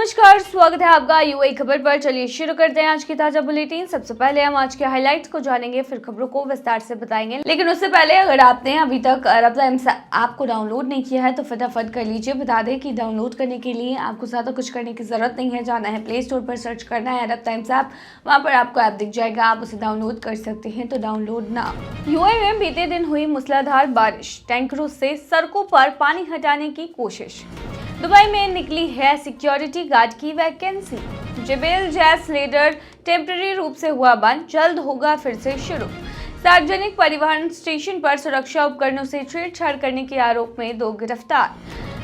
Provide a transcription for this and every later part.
नमस्कार, स्वागत है आपका यूएई खबर पर। चलिए शुरू करते हैं आज की ताजा बुलेटिन। सबसे पहले हम आज के हाइलाइट्स को जानेंगे, फिर खबरों को विस्तार से बताएंगे। लेकिन उससे पहले अगर आपने अभी तक अरब टाइम्स ऐप को डाउनलोड नहीं किया है तो फटाफट कर लीजिए। बता दें कि डाउनलोड करने के लिए आपको ज़्यादा कुछ करने की जरूरत नहीं है। जाना है प्ले स्टोर पर, सर्च करना है अरब टाइम्स ऐप, वहाँ पर आपको ऐप दिख जाएगा, आप उसे डाउनलोड कर सकते हैं। तो डाउनलोड ना। यूएई में बीते दिन हुई मूसलाधार बारिश, टैंकरों से सड़कों पर पानी हटाने की कोशिश। दुबई में निकली है सिक्योरिटी गार्ड की वैकेंसी। जेबेल जैस लेडर टेम्पररी रूप से हुआ बंद, जल्द होगा फिर से शुरू। सार्वजनिक परिवहन स्टेशन पर सुरक्षा उपकरणों से छेड़छाड़ करने के आरोप में 2 गिरफ्तार।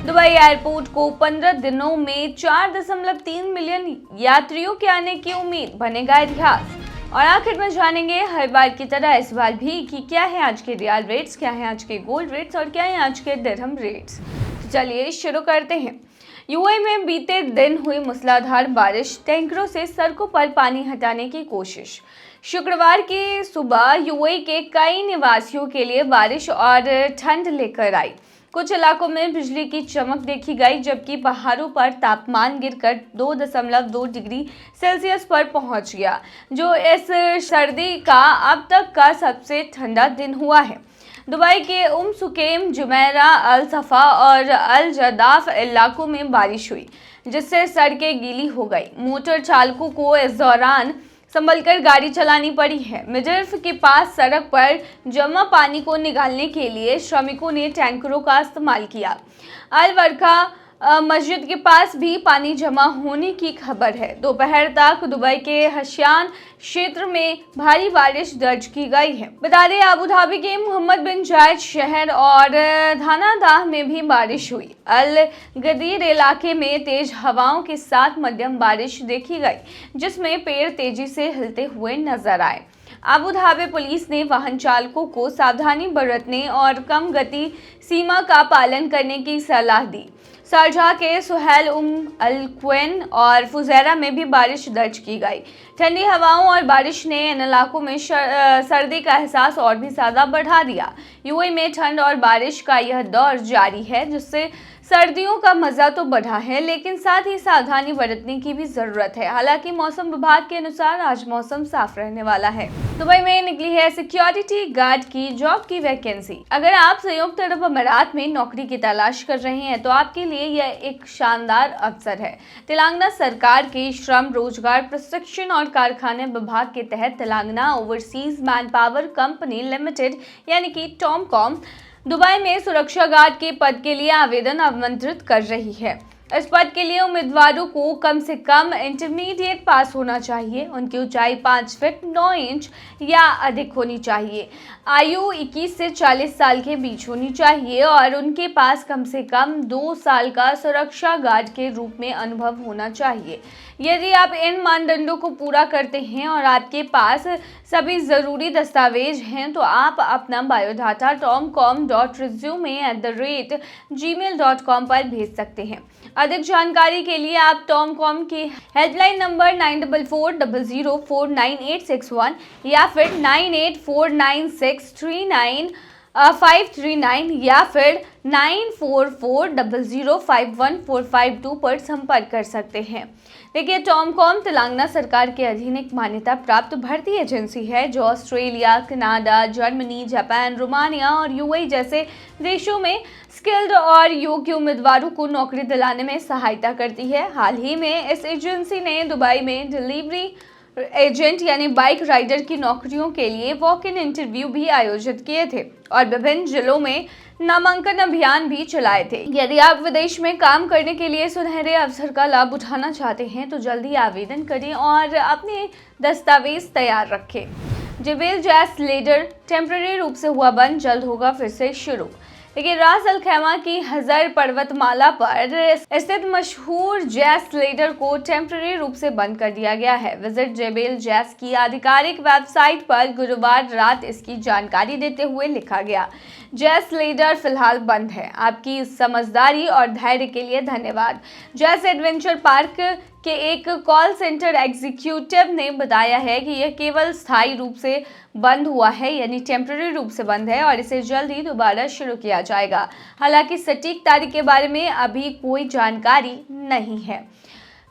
दुबई एयरपोर्ट को 15 दिनों में 4.3 मिलियन यात्रियों के आने की उम्मीद, बनेगा इतिहास। और आखिर में जानेंगे हर बार की तरह इस बार भी कि क्या है आज के रियाल रेट्स, क्या है आज के गोल्ड रेट्स और क्या है आज के दिरहम रेट्स। चलिए शुरू करते हैं। यूएई में बीते दिन हुई मूसलाधार बारिश, टैंकरों से सड़कों पर पानी हटाने की कोशिश। शुक्रवार की सुबह यूएई के कई निवासियों के लिए बारिश और ठंड लेकर आई। कुछ इलाकों में बिजली की चमक देखी गई, जबकि पहाड़ों पर तापमान गिरकर 2.2 डिग्री सेल्सियस पर पहुंच गया, जो इस सर्दी का अब तक का सबसे ठंडा दिन हुआ है। दुबई के सुकेम, जुमेरा, अल सफा और अल जदाफ इलाकों में बारिश हुई, जिससे सड़कें गीली हो गई। मोटर चालकों को इस दौरान संभलकर गाड़ी चलानी पड़ी है। मिडर्फ के पास सड़क पर जमा पानी को निकालने के लिए श्रमिकों ने टैंकरों का इस्तेमाल किया। अल वर्खा मस्जिद के पास भी पानी जमा होने की खबर है। दोपहर तक दुबई के हशियान क्षेत्र में भारी बारिश दर्ज की गई है। बता दें, अबू धाबी के मोहम्मद बिन जायद शहर और धानादाह में भी बारिश हुई। अल गदीर इलाके में तेज हवाओं के साथ मध्यम बारिश देखी गई, जिसमें पेड़ तेजी से हिलते हुए नजर आए। अबू धाबी पुलिस ने वाहन चालकों को सावधानी बरतने और कम गति सीमा का पालन करने की सलाह दी। शारजाह के सुहेल अल क्वेन और फुजैरा में भी बारिश दर्ज की गई। ठंडी हवाओं और बारिश ने इन इलाकों में सर्दी का एहसास और भी ज़्यादा बढ़ा दिया। यूएई में ठंड और बारिश का यह दौर जारी है, जिससे सर्दियों का मज़ा तो बढ़ा है, लेकिन साथ ही सावधानी बरतने की भी ज़रूरत है। हालांकि मौसम विभाग के अनुसार आज मौसम साफ रहने वाला है। दुबई में निकली है सिक्योरिटी गार्ड की जॉब की वैकेंसी। अगर आप संयुक्त अरब अमीरात में नौकरी की तलाश कर रहे हैं तो आपके लिए यह एक शानदार अवसर है। तेलंगाना सरकार के श्रम, रोजगार, प्रशिक्षण और कारखाने विभाग के तहत Telangana overseas man power company limited यानी कि टॉमकॉम दुबई में सुरक्षा गार्ड के पद के लिए आवेदन आमंत्रित कर रही है। इस पद के लिए उम्मीदवारों को कम से कम इंटरमीडिएट पास होना चाहिए। उनकी ऊंचाई 5 फीट 9 इंच या अधिक होनी चाहिए। आयु 21 से 40 साल के बीच होनी चाहिए और उनके पास कम से कम 2 साल का सुरक्षा गार्ड के रूप में अनुभव होना चाहिए। यदि आप इन मानदंडों को पूरा करते हैं और आपके पास सभी ज़रूरी दस्तावेज हैं तो आप अपना बायोडाटा tomcom.resume@gmail.com पर भेज सकते हैं। अधिक जानकारी के लिए आप टॉमकॉम की हेल्पलाइन नंबर 9440049861 या फिर 9849639539 या फिर 9440051452 पर संपर्क कर सकते हैं। देखिए, टॉमकॉम तेलंगाना सरकार के अधीन एक मान्यता प्राप्त भर्ती एजेंसी है जो Australia, Canada, Germany, Japan, Romania और यूएई जैसे देशों में स्किल्ड और योग्य उम्मीदवारों को नौकरी दिलाने में सहायता करती है। हाल ही में इस एजेंसी ने दुबई में डिलीवरी एजेंट यानी बाइक राइडर की नौकरियों के लिए वॉक इन इंटरव्यू भी आयोजित किए थे और विभिन्न जिलों में नामांकन अभियान भी चलाए थे। यदि आप विदेश में काम करने के लिए सुनहरे अवसर का लाभ उठाना चाहते हैं तो जल्दी आवेदन करें और अपने दस्तावेज तैयार रखें। जेबेल जैस लेडर टेम्पररी रूप से हुआ बंद, जल्द होगा फिर से शुरू। देखिए, रास अल खैमा की हज़र पर्वतमाला पर स्थित मशहूर जैस लेडर को टेम्पररी रूप से बंद कर दिया गया है। विजिट जेबेल जैस की आधिकारिक वेबसाइट पर गुरुवार रात इसकी जानकारी देते हुए लिखा गया, जैस लेडर फिलहाल बंद है। आपकी समझदारी और धैर्य के लिए धन्यवाद। जैस एडवेंचर पार्क के एक कॉल सेंटर एग्जीक्यूटिव ने बताया है कि यह केवल स्थायी रूप से बंद हुआ है, यानी टेम्पररी रूप से बंद है और इसे जल्द ही दोबारा शुरू किया जाएगा। हालांकि सटीक तारीख के बारे में अभी कोई जानकारी नहीं है।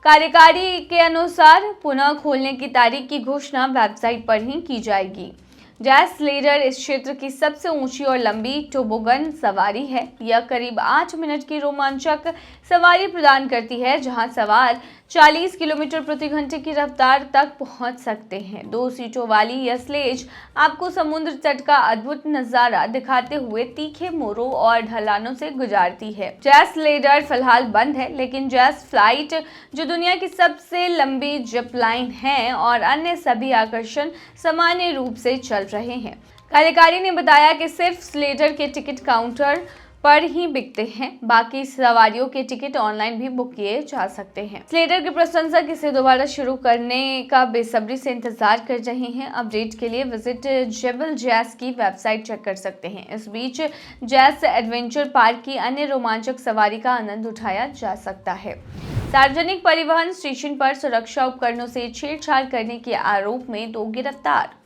कार्यकारी के अनुसार पुनः खोलने की तारीख की घोषणा वेबसाइट पर ही की जाएगी। जैस स्लेडर इस क्षेत्र की सबसे ऊंची और लंबी टोबोगन सवारी है। यह करीब 8 मिनट की रोमांचक सवारी प्रदान करती है, जहां सवार 40 किलोमीटर प्रति घंटे की रफ्तार तक पहुंच सकते हैं। 2 सीटों वाली यह स्लेज आपको समुद्र तट का अद्भुत नजारा दिखाते हुए तीखे मोड़ों और ढलानों से गुजारती है। जैस स्लेडर फिलहाल बंद है, लेकिन जैस फ्लाइट, जो दुनिया की सबसे लंबी जिप लाइन है, और अन्य सभी आकर्षण सामान्य रूप से चल रहे हैं। कार्यकारी ने बताया कि सिर्फ स्लेडर के टिकट काउंटर पर ही बिकते हैं, बाकी सवारियों के टिकट ऑनलाइन भी बुक किए जा सकते हैं। स्लेडर के प्रशंसक इसे दोबारा शुरू करने का बेसब्री से इंतजार कर रहे हैं। अपडेट के लिए विजिट जेबल जैस की वेबसाइट चेक कर सकते हैं। इस बीच जैस एडवेंचर पार्क की अन्य रोमांचक सवारी का आनंद उठाया जा सकता है। सार्वजनिक परिवहन स्टेशन पर सुरक्षा उपकरणों से छेड़छाड़ करने के आरोप में 2 गिरफ्तार।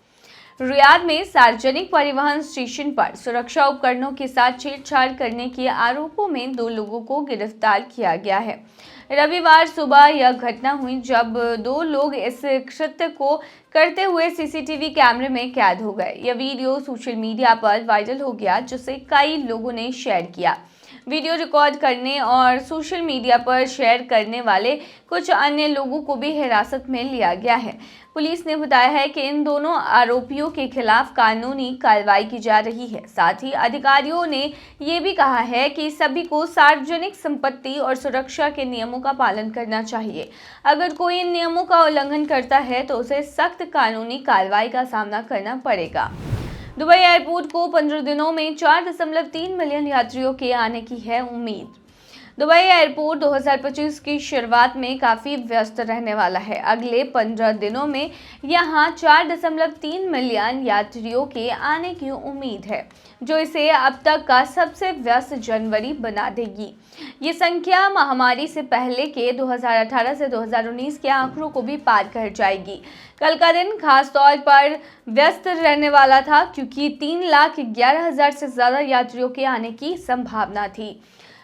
रियाद में सार्वजनिक परिवहन स्टेशन पर सुरक्षा उपकरणों के साथ छेड़छाड़ करने के आरोपों में 2 लोगों को गिरफ्तार किया गया है। रविवार सुबह यह घटना हुई जब 2 लोग इस कृत्य को करते हुए सीसीटीवी कैमरे में कैद हो गए। यह वीडियो सोशल मीडिया पर वायरल हो गया, जिसे कई लोगों ने शेयर किया। वीडियो रिकॉर्ड करने और सोशल मीडिया पर शेयर करने वाले कुछ अन्य लोगों को भी हिरासत में लिया गया है। पुलिस ने बताया है कि इन दोनों आरोपियों के खिलाफ कानूनी कार्रवाई की जा रही है। साथ ही अधिकारियों ने ये भी कहा है कि सभी को सार्वजनिक संपत्ति और सुरक्षा के नियमों का पालन करना चाहिए। अगर कोई इन नियमों का उल्लंघन करता है तो उसे सख्त कानूनी कार्रवाई का सामना करना पड़ेगा। दुबई एयरपोर्ट को 15 दिनों में 4.3 मिलियन यात्रियों के आने की है उम्मीद। दुबई एयरपोर्ट 2025 की शुरुआत में काफ़ी व्यस्त रहने वाला है। अगले 15 दिनों में यहां 4.3 मिलियन यात्रियों के आने की उम्मीद है, जो इसे अब तक का सबसे व्यस्त जनवरी बना देगी। ये संख्या महामारी से पहले के 2018 से 2019 के आंकड़ों को भी पार कर जाएगी। कल का दिन खास तौर पर व्यस्त रहने वाला था, क्योंकि 3,11,000 से ज़्यादा यात्रियों के आने की संभावना थी।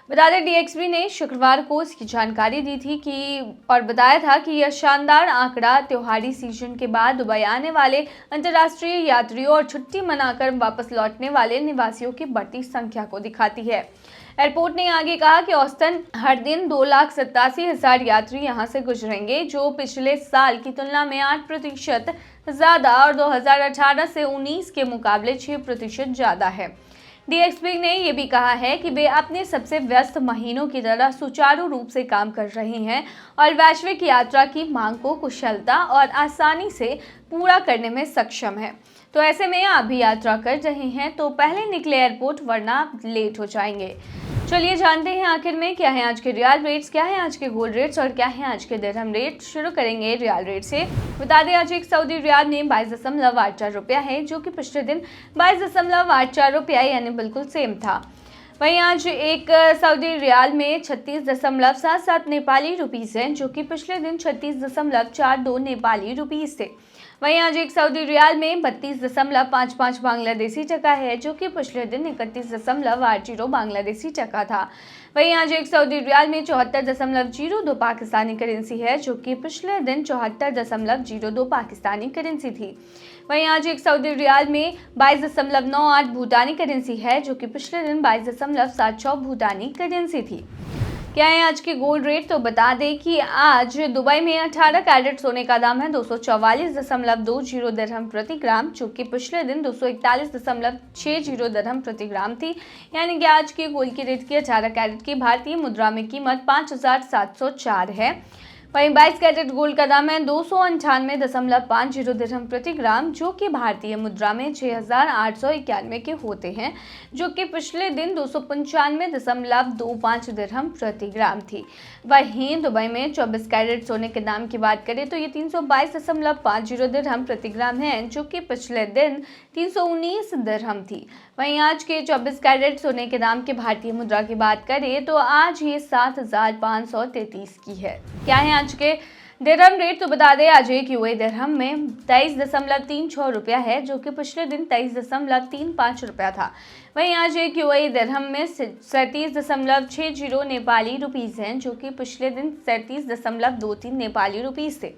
बता दें, डीएक्सबी ने शुक्रवार को इसकी जानकारी दी थी और बताया था कि यह शानदार आंकड़ा त्योहारी सीजन के बाद दुबई आने वाले अंतर्राष्ट्रीय यात्रियों और छुट्टी मनाकर वापस लौटने वाले निवासियों की बढ़ती संख्या को दिखाती है। एयरपोर्ट ने आगे कहा कि औसतन हर दिन 2,87,000 यात्री यहां से गुजरेंगे, जो पिछले साल की तुलना में 8% ज़्यादा और 2018 से 19 के मुकाबले 6% ज़्यादा है। डीएक्सबी ने यह भी कहा है कि वे अपने सबसे व्यस्त महीनों की तरह सुचारू रूप से काम कर रहे हैं और वैश्विक यात्रा की मांग को कुशलता और आसानी से पूरा करने में सक्षम है। तो ऐसे में आप भी यात्रा कर रहे हैं तो पहले निकले एयरपोर्ट, वरना लेट हो जाएंगे। चलिए जानते हैं आखिर में क्या है आज के रियाल रेट्स, क्या है आज के गोल्ड रेट्स और क्या है आज के दिरहम रेट। शुरू करेंगे रियाल रेट से। बता दें, आज एक सऊदी रियाल में 22.84 रुपया है, जो कि पिछले दिन 22.84 रुपया यानी बिल्कुल सेम था। वहीं आज एक सऊदी रियाल में 36.77 नेपाली रुपीस है, जो कि पिछले दिन 36.42 नेपाली रुपीस थे। वहीं आज एक सऊदी रियाल में 32.55 बांग्लादेशी टका है, जो कि पिछले दिन 31.80 बांग्लादेशी टका था। वहीं आज एक सऊदी रियाल में 74.02 पाकिस्तानी करेंसी है, जो कि पिछले दिन 74.02 पाकिस्तानी करेंसी थी। वहीं आज एक सऊदी रियाल में 22.98 भूटानी करेंसी है, जो कि पिछले दिन 22.76 भूटानी करेंसी थी। क्या है आज के गोल्ड रेट, तो बता दें कि आज दुबई में 18 कैरेट सोने का दाम है 244.20 दिरहम प्रति ग्राम, जो कि पिछले दिन 241.60 दिरहम प्रति ग्राम थी। यानी कि आज के गोल्ड की रेट की 18 कैरेट की भारतीय मुद्रा में कीमत 5,704 है। वहीं 22 कैरेट गोल्ड का दाम है 298.50 दिरहम प्रति ग्राम, जो कि भारतीय मुद्रा में 6,891 के होते हैं, जो कि पिछले दिन 295.25 दिरहम प्रति ग्राम थी। वहीं दुबई में 24 कैरेट सोने के दाम की बात करें तो ये 322.50 दिरहम प्रति ग्राम है, जो कि पिछले दिन 319 दिरहम थी। वहीं आज के 24 कैरेट सोने के दाम के भारतीय मुद्रा की बात करें तो आज ये 7,533 की है। क्या है आज के दिरहम रेट, तो बता दें आज एक यूए दिरहम में 23.36 रुपया है, जो कि पिछले दिन 23.35 रुपया था। वहीं आज एक यूएई दिरहम में 37.60 नेपाली रुपीज़ हैं, जो कि पिछले दिन 37.23 नेपाली रुपीज़ थे।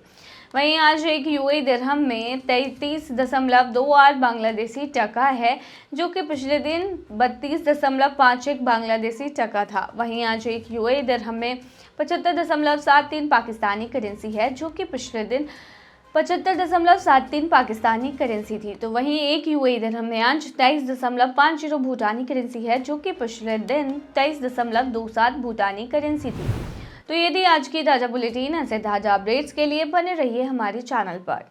वहीं आज एक यूएई दिरहम में 33.28 बांग्लादेशी टका है, जो कि पिछले दिन 32.51 बांग्लादेशी टका था। वहीं आज एक यूएई दिरहम में 75.73 पाकिस्तानी करेंसी है, जो कि पिछले दिन 75.73 पाकिस्तानी करेंसी थी। तो वहीं एक यूएई दिरहम में आज 23.50 भूटानी करेंसी है, जो कि पिछले दिन 23.27 भूटानी करेंसी थी। तो ये थी आज की ताज़ा बुलेटिन। ऐसे ताज़ा अपडेट्स के लिए बने रहिए हमारे चैनल पर।